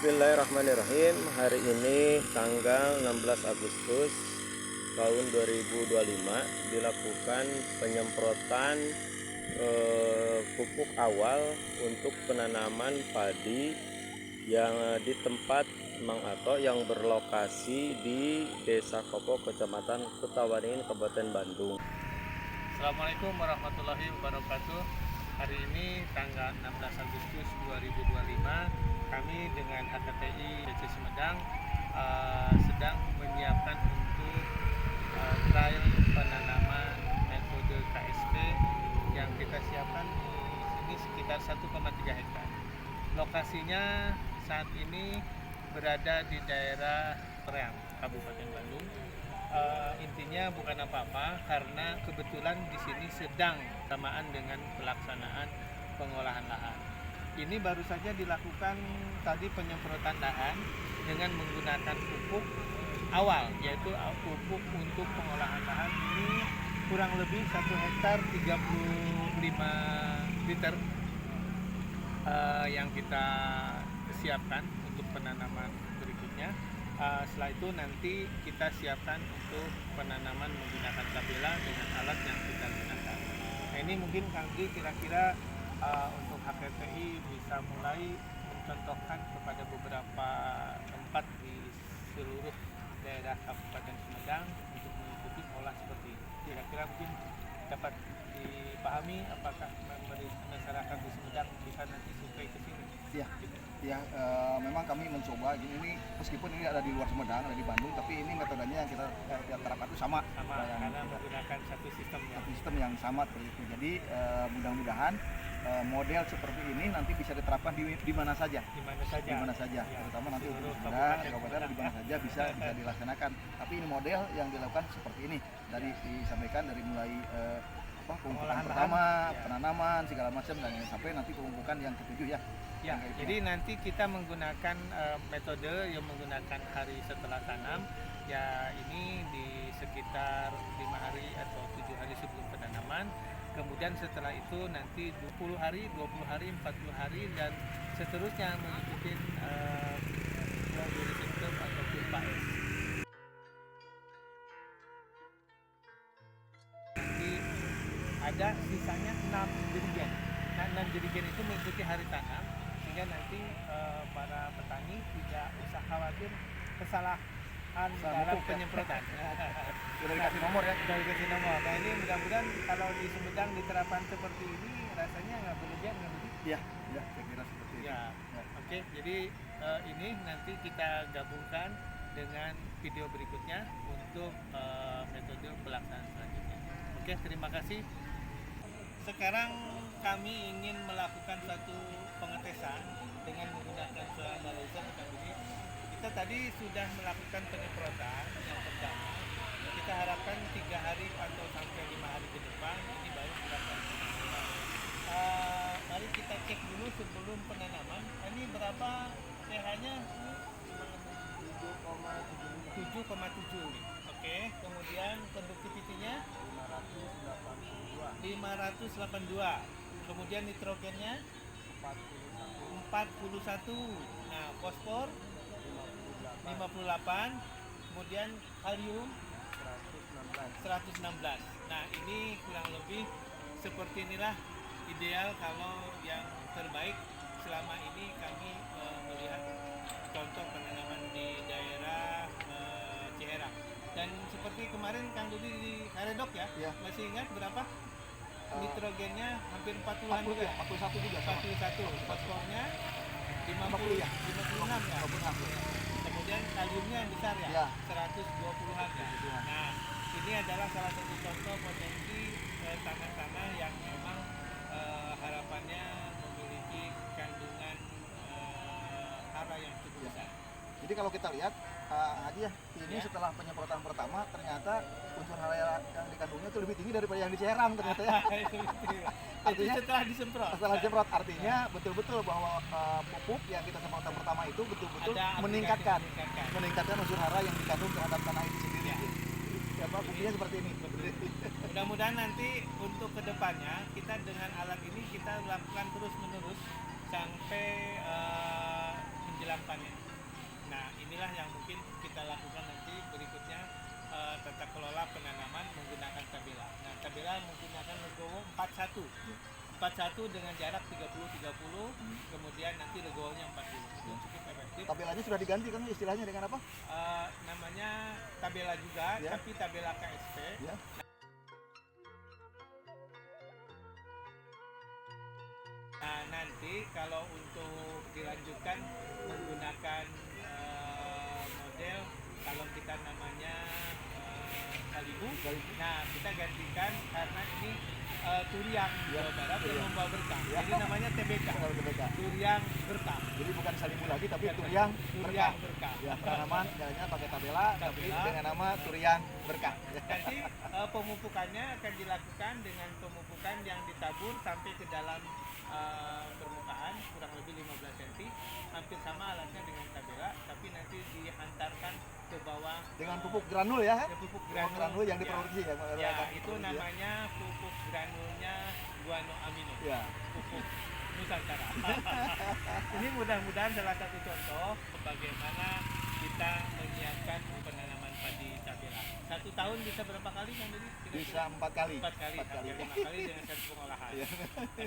Bismillahirrahmanirrahim. Hari ini tanggal 16 Agustus tahun 2025 dilakukan penyemprotan pupuk awal untuk penanaman padi yang di tempat Mang Ato yang berlokasi di Desa Kopo, Kecamatan Kutawaringin, Kabupaten Bandung. Assalamualaikum warahmatullahi wabarakatuh. Hari ini tanggal 16 Agustus 2025 kami dengan HKTI DC Sumedang sedang menyiapkan untuk trial penanaman metode KSP yang kita siapkan di sini sekitar 1,3 hektar. Lokasinya saat ini berada di daerah Preang, Kabupaten Bandung. Intinya bukan apa-apa karena kebetulan di sini sedang samaan dengan pelaksanaan pengolahan lahan. Ini baru saja dilakukan tadi penyemprotan lahan dengan menggunakan pupuk awal, yaitu pupuk untuk pengolahan lahan. Ini kurang lebih 1 hektar 35 liter yang kita siapkan untuk penanaman berikutnya. Setelah itu nanti kita siapkan untuk penanaman menggunakan tabela dengan alat yang kita gunakan. Nah, ini mungkin Kang Di kira-kira untuk HKTI bisa mulai mencontohkan kepada beberapa tempat di seluruh daerah Kabupaten Sumedang untuk mengikuti pola seperti ini. Kira-kira mungkin dapat dipahami apakah masyarakat di Sumedang bisa nanti survei ke sini. Memang kami mencoba ini meskipun ini ada di luar Sumedang, ada di Bandung, tapi ini metodenya yang kita terapkan itu sama karena menggunakan satu sistem yang sama seperti itu. Jadi mudah-mudahan model seperti ini nanti bisa diterapkan di mana saja. Ya. Terutama nanti untuk kabupaten di mana saja bisa dilaksanakan. Tapi ini model yang dilakukan seperti ini disampaikan dari mulai pengolahan pertama, penanaman segala macam dan sampai nanti pembukaan yang ketujuh ya. Ya, jadi nanti kita menggunakan metode yang menggunakan hari setelah tanam. Ya, ini di sekitar 5 hari atau 7 hari sebelum penanaman. Kemudian setelah itu nanti 20 hari, 20 hari, 40 hari dan seterusnya mengikuti sistem atau kurva S. Nanti ada sisanya 6 jerigen. Nah, 6 jerigen itu mengikuti hari tanam sehingga nanti para petani tidak usah khawatir kesalahan dalam penyemprotan. Sudah dikasih nomor ya? Sudah dikasih nomor. Nah, ini mudah-mudahan kalau di Sumedang diterapkan seperti ini rasanya nggak berlebihan, nggak begitu? Iya, saya kira seperti itu. Ya. Oke, jadi ini nanti kita gabungkan dengan video berikutnya untuk metode pelaksanaan selanjutnya. Oke, terima kasih. Sekarang kami ingin melakukan satu pengetesan dengan menggunakan soil analyzer. Kita tadi sudah melakukan penyemprotan yang pertama. Kita harapkan 3 hari atau sampai 5 hari ke depan ini baru dilakukan penanaman. Mari kita cek dulu sebelum penanaman. Ini berapa pH-nya? 7,7. Oke, kemudian produktivitinya 582. Kemudian nitrogennya 41. Nah, fosfor 58. Kemudian kalium 116. Nah, ini kurang lebih seperti inilah ideal kalau yang terbaik selama ini kami melihat contoh penanaman di daerah Ciherang. Dan seperti kemarin Kang Dudi di Karedok ya, masih ingat berapa? Nitrogennya hampir 40-an juga. 41 juga. 41. Fosfornya 56 ya. Kemudian kaliumnya yang besar ya, 120-an ya. Nah, ini adalah salah satu contoh potensi tanah-tanah yang memang harapannya memiliki kandungan hara yang cukup besar. Jadi kalau kita lihat Haji ya, ini setelah penyemprotan pertama ternyata unsur hara yang dikandungnya itu lebih tinggi daripada yang di Ciherang ternyata ya. Artinya setelah disemprot artinya betul-betul bahwa pupuk yang kita semprotan pertama itu betul-betul meningkatkan unsur hara yang dikandung terhadap tanah itu sendiri. Buktinya seperti ini. Mudah-mudahan nanti untuk kedepannya kita dengan alat ini kita lakukan terus-menerus sampai menjelang panen. Nah, inilah yang mungkin kita lakukan nanti berikutnya, tata kelola penanaman menggunakan tabela. Nah, tabela menggunakan legowo 41. 41 dengan jarak 30-30, kemudian nanti legowonya 40. Itu cukup efektif. Tabelanya sudah diganti kan istilahnya dengan apa? Namanya tabela juga, Ya. tapi tabela KSP. Ya. Nah, nanti kalau untuk dilanjutkan menggunakan model, kalau kita namanya Kalibu, nah kita gantikan karena ini Turiang Jawa Barat yang membawa berkah. Ya. Jadi namanya TBK, Kalau TBK. Turiang berkah. Jadi bukan Salimu lagi tapi Turiang Berkah. Berkah. Ya, penanaman jalannya pakai tabela, tapi Tabela. dengan nama Turiang Berkah. Ya. Nanti pemupukannya akan dilakukan dengan pemupukan yang ditabur sampai ke dalam permukaan kurang lebih 15 cm, hampir sama alatnya dengan tabela, tapi nanti dihantarkan ke bawah Dengan pupuk granul ya. ya, pupuk Pupuk granul yang Ya. diproduksi ya. Ya, itu namanya pupuk granulnya guano amino, Ya. pupuk Nusantara. Ini mudah-mudahan salah satu contoh bagaimana kita menyiapkan penanaman padi tabela. 1 tahun bisa berapa kali Kang Didi? Bisa 4 kali. 4 kali, Empat kali. hampir 5 kali dengan satu pengolahan. Iya.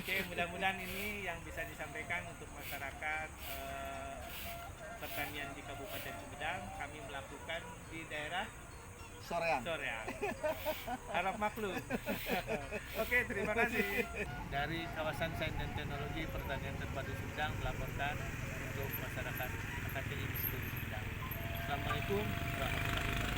Oke, mudah-mudahan ini yang bisa disampaikan untuk masyarakat pertanian di Kabupaten Sumedang. Kami melakukan di daerah Soreang. Soreang. Harap maklum. Oke, terima kasih. Dari kawasan Sains dan Teknologi Pertanian Terpadu Sumedang melaporkan untuk masyarakat KKTI Miskin Sumedang. Assalamualaikum warahmatullahi wabarakatuh.